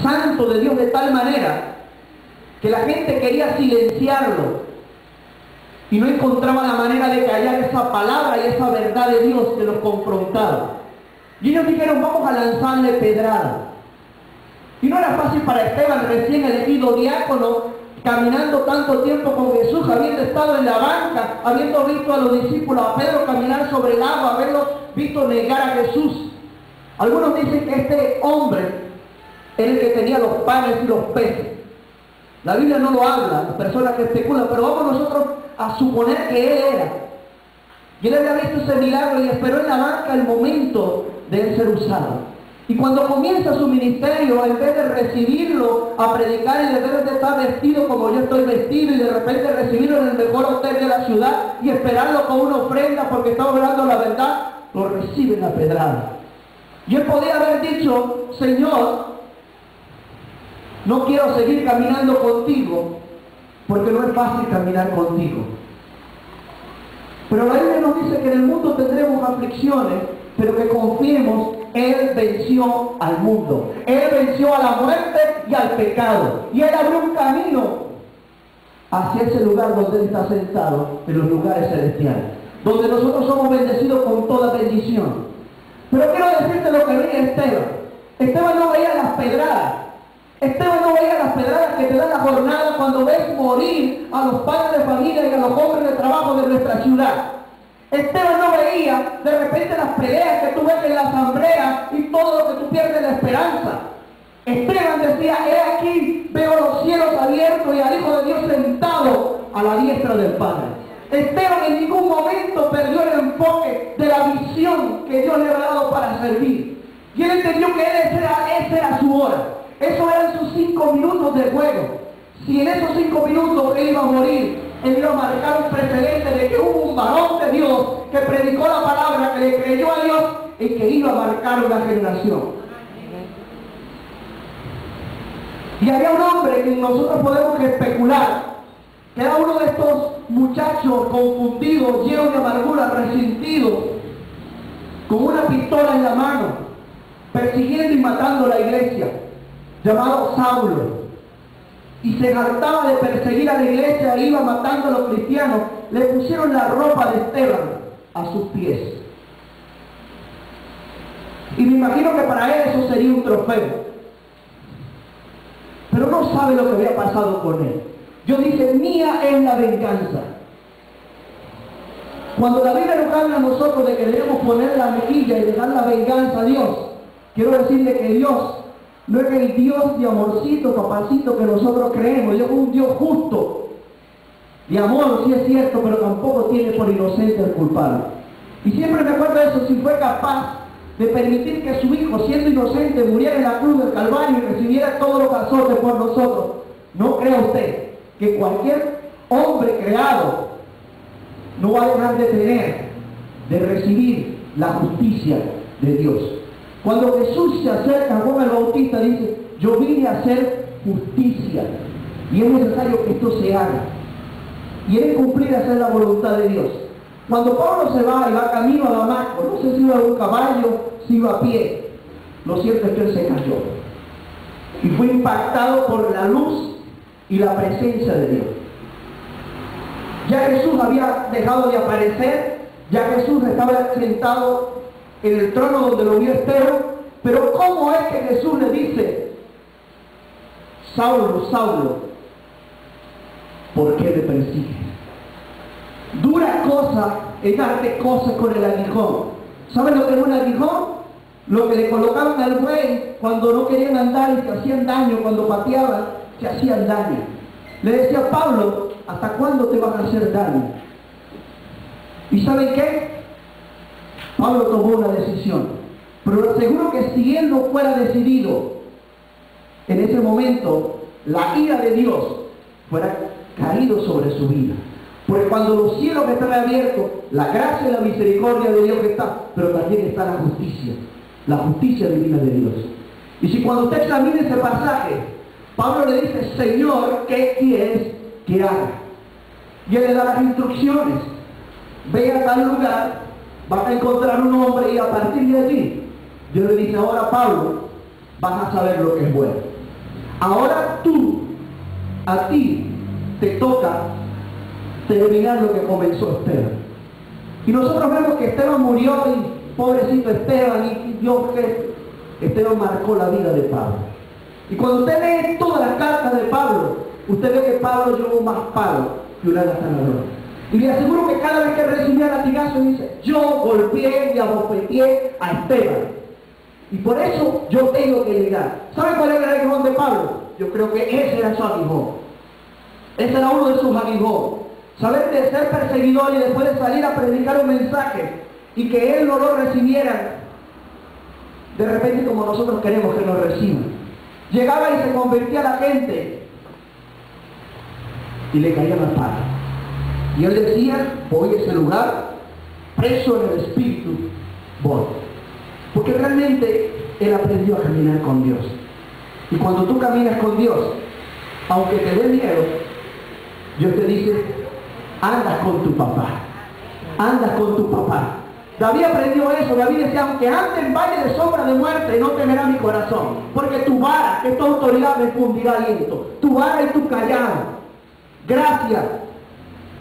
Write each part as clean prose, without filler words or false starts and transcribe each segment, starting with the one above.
Santo de Dios de tal manera que la gente quería silenciarlo y no encontraba la manera de callar esa palabra y esa verdad de Dios que los confrontaba. Y ellos dijeron, vamos a lanzarle pedrada. Y no era fácil para Esteban, recién elegido diácono, caminando tanto tiempo con Jesús, habiendo estado en la banca, habiendo visto a los discípulos, a Pedro caminar sobre el agua, haberlo visto negar a Jesús. Algunos dicen que este hombre era el que tenía los panes y los peces. La Biblia no lo habla, las personas que especulan, pero vamos nosotros a suponer que él era. Y él había visto ese milagro y esperó en la banca el momento de él ser usado. Y cuando comienza su ministerio, en vez de recibirlo a predicar, en vez de estar vestido como yo estoy vestido y de repente recibirlo en el mejor hotel de la ciudad y esperarlo con una ofrenda porque está hablando la verdad, lo reciben a pedrada. Y él podía haber dicho, Señor, no quiero seguir caminando contigo porque no es fácil caminar contigo. Pero la Biblia nos dice que en el mundo tendremos aflicciones, pero que confiemos, Él venció al mundo. Él venció a la muerte y al pecado. Y Él abrió un camino hacia ese lugar donde Él está sentado, en los lugares celestiales, donde nosotros somos bendecidos con toda bendición. Pero quiero decirte lo que veía Esteban. Esteban no veía las pedradas. Esteban no veía las pedradas que te da la jornada cuando ves morir a los padres de familia y a los hombres de trabajo de nuestra ciudad. Esteban no veía de repente las peleas que tú ves en la asamblea y todo lo que tú pierdes la esperanza. Esteban decía, he aquí, veo los cielos abiertos y al Hijo de Dios sentado a la diestra del Padre. Esteban en ningún momento perdió el enfoque de la visión que Dios le había dado para servir. Y él entendió que esa era su hora. Eso eran sus 5 minutos de juego. Si en esos 5 minutos él iba a morir, él iba a marcar un precedente de que hubo un varón de Dios que predicó la palabra, que le creyó a Dios y que iba a marcar una generación. Y había un hombre que nosotros podemos especular, que era uno de estos muchachos confundidos, llenos de amargura, resentidos, con una pistola en la mano, persiguiendo y matando a la iglesia, llamado Saulo. Y se hartaba de perseguir a la iglesia e iba matando a los cristianos. Le pusieron la ropa de Esteban a sus pies. Y me imagino que para él eso sería un trofeo. Pero no sabe lo que había pasado con él. Dios dice, mía es la venganza. Cuando la Biblia nos habla a nosotros de que debemos poner la mejilla y dejar la venganza a Dios, quiero decirle que Dios no es el Dios de amorcito, papacito que nosotros creemos. Dios es un Dios justo. De amor, sí es cierto, pero tampoco tiene por inocente al culpable. Y siempre me acuerdo de eso, si fue capaz de permitir que su hijo, siendo inocente, muriera en la cruz del Calvario y recibiera todos los azotes por nosotros, no crea usted que cualquier hombre creado no va a dejar de recibir la justicia de Dios. Cuando Jesús se acerca a Juan el Bautista, dice, yo vine a hacer justicia. Y es necesario que esto se haga. Y es cumplir hacer la voluntad de Dios. Cuando Pablo se va y va camino a Damasco, no sé si iba a un caballo, si iba a pie. Lo cierto es que él se cayó. Y fue impactado por la luz y la presencia de Dios. Ya Jesús había dejado de aparecer, ya Jesús estaba sentado en el trono donde lo vio Esteban, pero ¿cómo es que Jesús le dice, Saulo, Saulo, ¿por qué me persigues? Dura cosa es darte cosas con el aguijón. ¿Saben lo que es un aguijón? Lo que le colocaban al buey cuando no querían andar y se hacían daño, cuando pateaban, se hacían daño. Le decía Pablo, ¿hasta cuándo te van a hacer daño? ¿Y saben qué? Pablo tomó una decisión, pero seguro que si él no fuera decidido, en ese momento, la ira de Dios fuera caído sobre su vida. Porque cuando los cielos están abiertos, la gracia y la misericordia de Dios está, pero también está la justicia divina de Dios. Y si cuando usted examine ese pasaje, Pablo le dice, Señor, ¿qué quieres que haga? Y él le da las instrucciones. Ve a tal lugar, vas a encontrar un hombre y a partir de allí, Dios le dice, ahora Pablo, vas a saber lo que es bueno. Ahora a ti te toca terminar lo que comenzó Esteban. Y nosotros vemos que Esteban murió y pobrecito Esteban, y Dios que Esteban marcó la vida de Pablo. Y cuando usted lee todas las cartas de Pablo, usted ve que Pablo llevó más palo que una lanzadora. Y le aseguro que cada vez que recibía latigazo dice, yo golpeé y abofeteé a Esteban. Y por eso yo tengo que llegar. ¿Saben cuál era el aguijón de Pablo? Yo creo que ese era su aguijón. Ese era uno de sus aguijones. Saber de ser perseguidor y después de salir a predicar un mensaje y que él no lo recibiera de repente como nosotros queremos que nos reciban. Llegaba y se convertía a la gente y le caían las patas. Y él decía, voy a ese lugar, preso en el espíritu, voy. Porque realmente él aprendió a caminar con Dios. Y cuando tú caminas con Dios, aunque te dé miedo, Dios te dice, andas con tu papá. Andas con tu papá. David aprendió eso. David decía, aunque ande en valle de sombra de muerte, no temerá mi corazón. Porque tu vara, que es tu autoridad, me fundirá aliento. Tu vara y tu callado. Gracia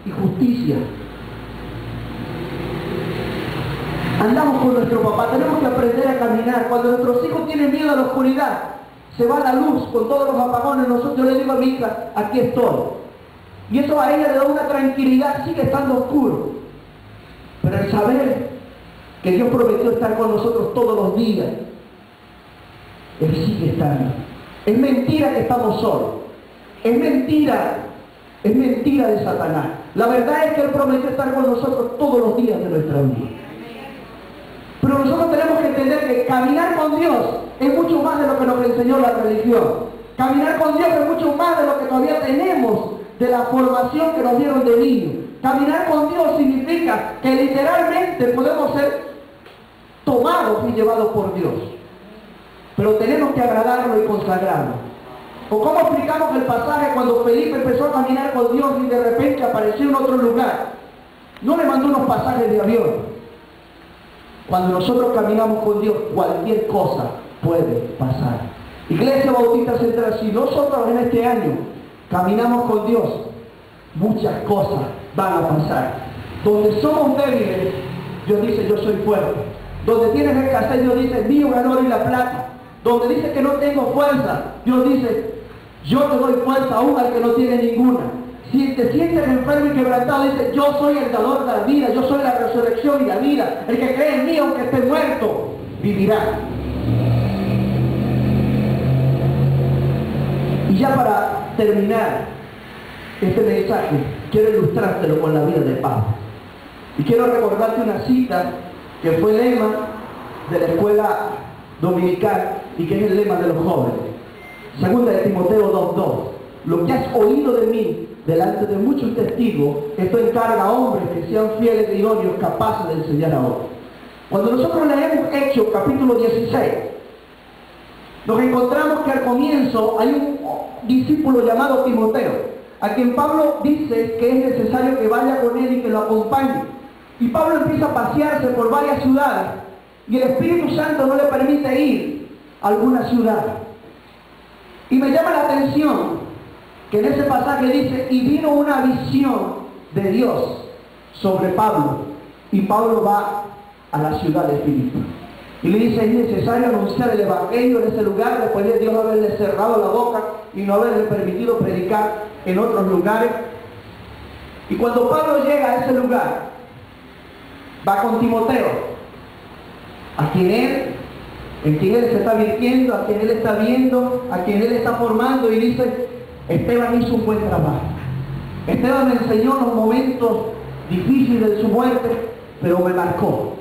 y justicia. Andamos con nuestro papá. Tenemos que aprender a caminar. Cuando nuestros hijos tienen miedo a la oscuridad, se va la luz con todos los apagones. Yo le digo a mi hija, aquí estoy. Y eso a ella le da una tranquilidad. Sigue estando oscuro. Pero el saber que Dios prometió estar con nosotros todos los días, Él sigue estando. Es mentira que estamos solos. Es mentira de Satanás. La verdad es que Él prometió estar con nosotros todos los días de nuestra vida. Pero nosotros tenemos que entender que caminar con Dios es mucho más de lo que nos enseñó la religión. Caminar con Dios es mucho más de lo que todavía tenemos de la formación que nos dieron de niños. Caminar con Dios significa que literalmente podemos ser tomados y llevados por Dios. Pero tenemos que agradarlo y consagrarlo. ¿O cómo explicamos el pasaje cuando Felipe empezó a caminar con Dios y de repente apareció en otro lugar? No le mandó unos pasajes de avión. Cuando nosotros caminamos con Dios, cualquier cosa puede pasar. Iglesia Bautista Central, si nosotros en este año caminamos con Dios, muchas cosas van a pasar. Donde somos débiles, Dios dice, yo soy fuerte. Donde tienes escasez, Dios dice, mío el oro y la plata. Donde dice que no tengo fuerza, Dios dice, yo te doy fuerza aún al que no tiene ninguna. Si te sientes enfermo y quebrantado, dice, yo soy el dador de la vida, yo soy la resurrección y la vida. El que cree en mí, aunque esté muerto, vivirá. Y ya para terminar este mensaje, quiero ilustrártelo con la vida de Pablo. Y quiero recordarte una cita que fue el lema de la escuela dominical y que es el lema de los jóvenes. Segunda de Timoteo 2:2. Lo que has oído de mí delante de muchos testigos, esto encarga a hombres que sean fieles e idóneos, capaces de enseñar a otros. Cuando nosotros leemos Hechos capítulo 16, nos encontramos que al comienzo hay un discípulo llamado Timoteo, a quien Pablo dice que es necesario que vaya con él y que lo acompañe. Y Pablo empieza a pasearse por varias ciudades y el Espíritu Santo no le permite ir a alguna ciudad. Y me llama la atención que en ese pasaje dice, y vino una visión de Dios sobre Pablo. Y Pablo va a la ciudad de Filipo. Y le dice, es necesario anunciar el Evangelio en ese lugar, después de Dios haberle cerrado la boca y no haberle permitido predicar en otros lugares. Y cuando Pablo llega a ese lugar, va con Timoteo, en quien él se está virtiendo, a quien él está viendo, a quien él está formando, y dice, Esteban hizo un buen trabajo. Esteban me enseñó los momentos difíciles de su muerte, pero me marcó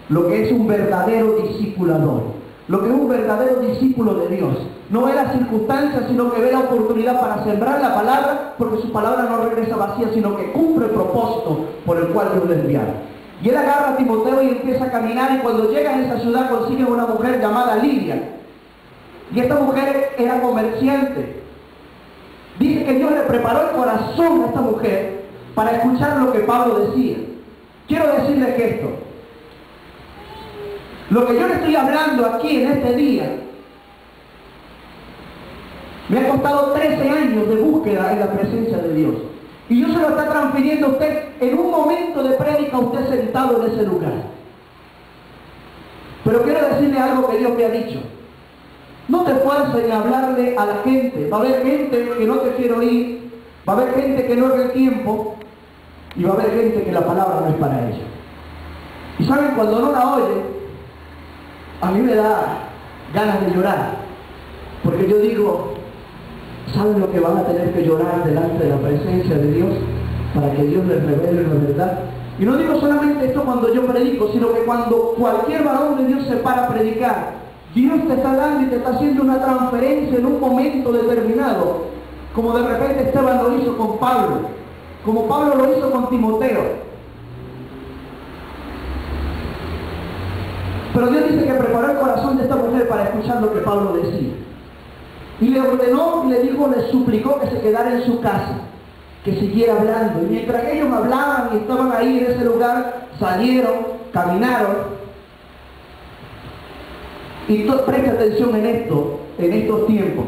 lo que es un verdadero discipulador, lo que es un verdadero discípulo de Dios. No ve las circunstancias, sino que ve la oportunidad para sembrar la palabra, porque su palabra no regresa vacía, sino que cumple el propósito por el cual Dios le enviaron. Y él agarra a Timoteo y empieza a caminar, y cuando llega a esa ciudad consigue una mujer llamada Lidia. Y esta mujer era comerciante. Dice que Dios le preparó el corazón a esta mujer para escuchar lo que Pablo decía. Quiero decirles que esto, lo que yo le estoy hablando aquí en este día, Me ha costado 13 años de búsqueda en la presencia de Dios. Y Dios se lo está transfiriendo a usted en un momento de prédica, usted sentado en ese lugar. Pero quiero decirle algo que Dios me ha dicho. No te esfuerces en hablarle a la gente. Va a haber gente que no te quiere oír, va a haber gente que no es el tiempo, y va a haber gente que la palabra no es para ella. Y saben, cuando no la oye, a mí me da ganas de llorar. Porque yo digo, ¿saben lo que van a tener que llorar delante de la presencia de Dios para que Dios les revele la verdad? Y no digo solamente esto cuando yo predico, sino que cuando cualquier varón de Dios se para a predicar, Dios te está dando y te está haciendo una transferencia en un momento determinado, como de repente Esteban lo hizo con Pablo, como Pablo lo hizo con Timoteo. Pero Dios dice que preparó el corazón de esta mujer para escuchar lo que Pablo decía. Y le ordenó, le dijo, le suplicó que se quedara en su casa, que siguiera hablando. Y mientras ellos hablaban y estaban ahí en ese lugar, salieron, caminaron. Y preste atención en esto, en estos tiempos.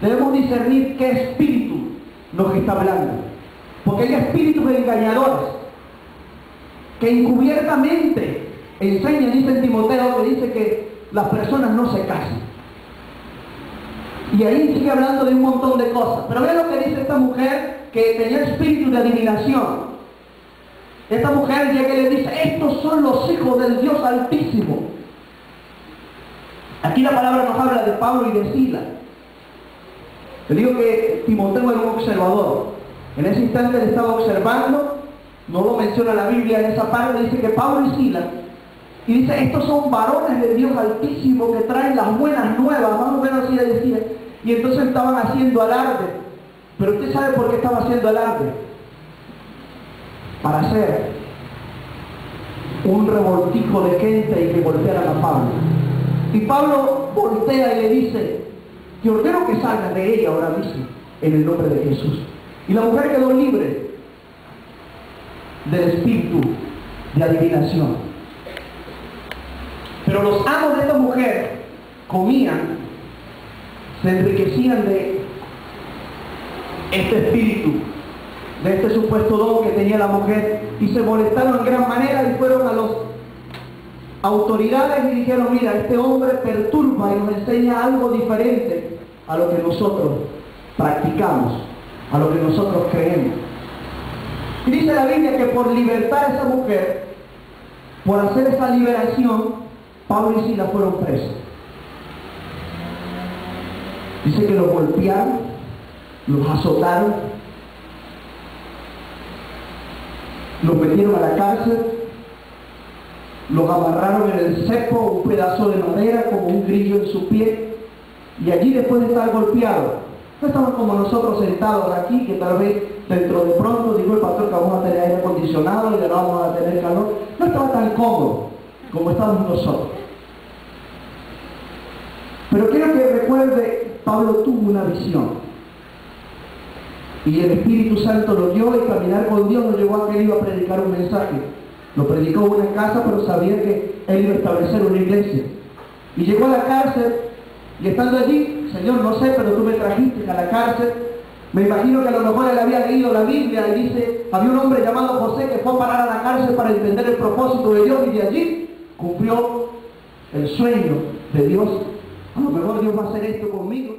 Debemos discernir qué espíritu nos está hablando. Porque hay espíritus engañadores que encubiertamente enseñan, dice en Timoteo, que dice que las personas no se casan. Y ahí sigue hablando de un montón de cosas. Pero vean lo que dice esta mujer que tenía espíritu de adivinación. Esta mujer llega y le dice, estos son los hijos del Dios Altísimo. Aquí la palabra nos habla de Pablo y de Silas. Le digo que Timoteo era un observador. En ese instante él estaba observando, no lo menciona la Biblia en esa parte, dice que Pablo y Silas, y dice, estos son varones de Dios Altísimo que traen las buenas nuevas, más o menos así le decía. Y entonces estaban haciendo alarde. Pero usted sabe por qué estaba haciendo alarde. Para hacer un revoltijo de gente y que golpearan a Pablo. Y Pablo voltea y le dice, te ordeno que salgas de ella ahora mismo, en el nombre de Jesús. Y la mujer quedó libre del espíritu de adivinación. Pero los amos de esta mujer comían, se enriquecían de este espíritu, de este supuesto don que tenía la mujer, y se molestaron en gran manera y fueron a las autoridades y dijeron, mira, este hombre perturba y nos enseña algo diferente a lo que nosotros practicamos, a lo que nosotros creemos. Y dice la Biblia que por libertar a esa mujer, por hacer esa liberación, Pablo y Silas fueron presos. Dice que los golpearon, los azotaron, los metieron a la cárcel, los amarraron en el cepo, un pedazo de madera como un grillo en su pie, y allí después de estar golpeados, no estaban como nosotros sentados aquí, que tal vez dentro de pronto dijo el pastor que vamos a tener aire acondicionado y que no vamos a tener calor. No estaba tan cómodo como estamos nosotros. Pero quiero que recuerde, Pablo tuvo una visión. Y el Espíritu Santo lo dio, y caminar con Dios lo llevó a que él iba a predicar un mensaje. Lo predicó en una casa, pero sabía que él iba a establecer una iglesia. Y llegó a la cárcel, y estando allí, Señor, no sé, pero tú me trajiste a la cárcel. Me imagino que a lo mejor él había leído la Biblia y dice, había un hombre llamado José que fue a parar a la cárcel para entender el propósito de Dios, y de allí cumplió el sueño de Dios. A lo mejor Dios va a hacer esto conmigo.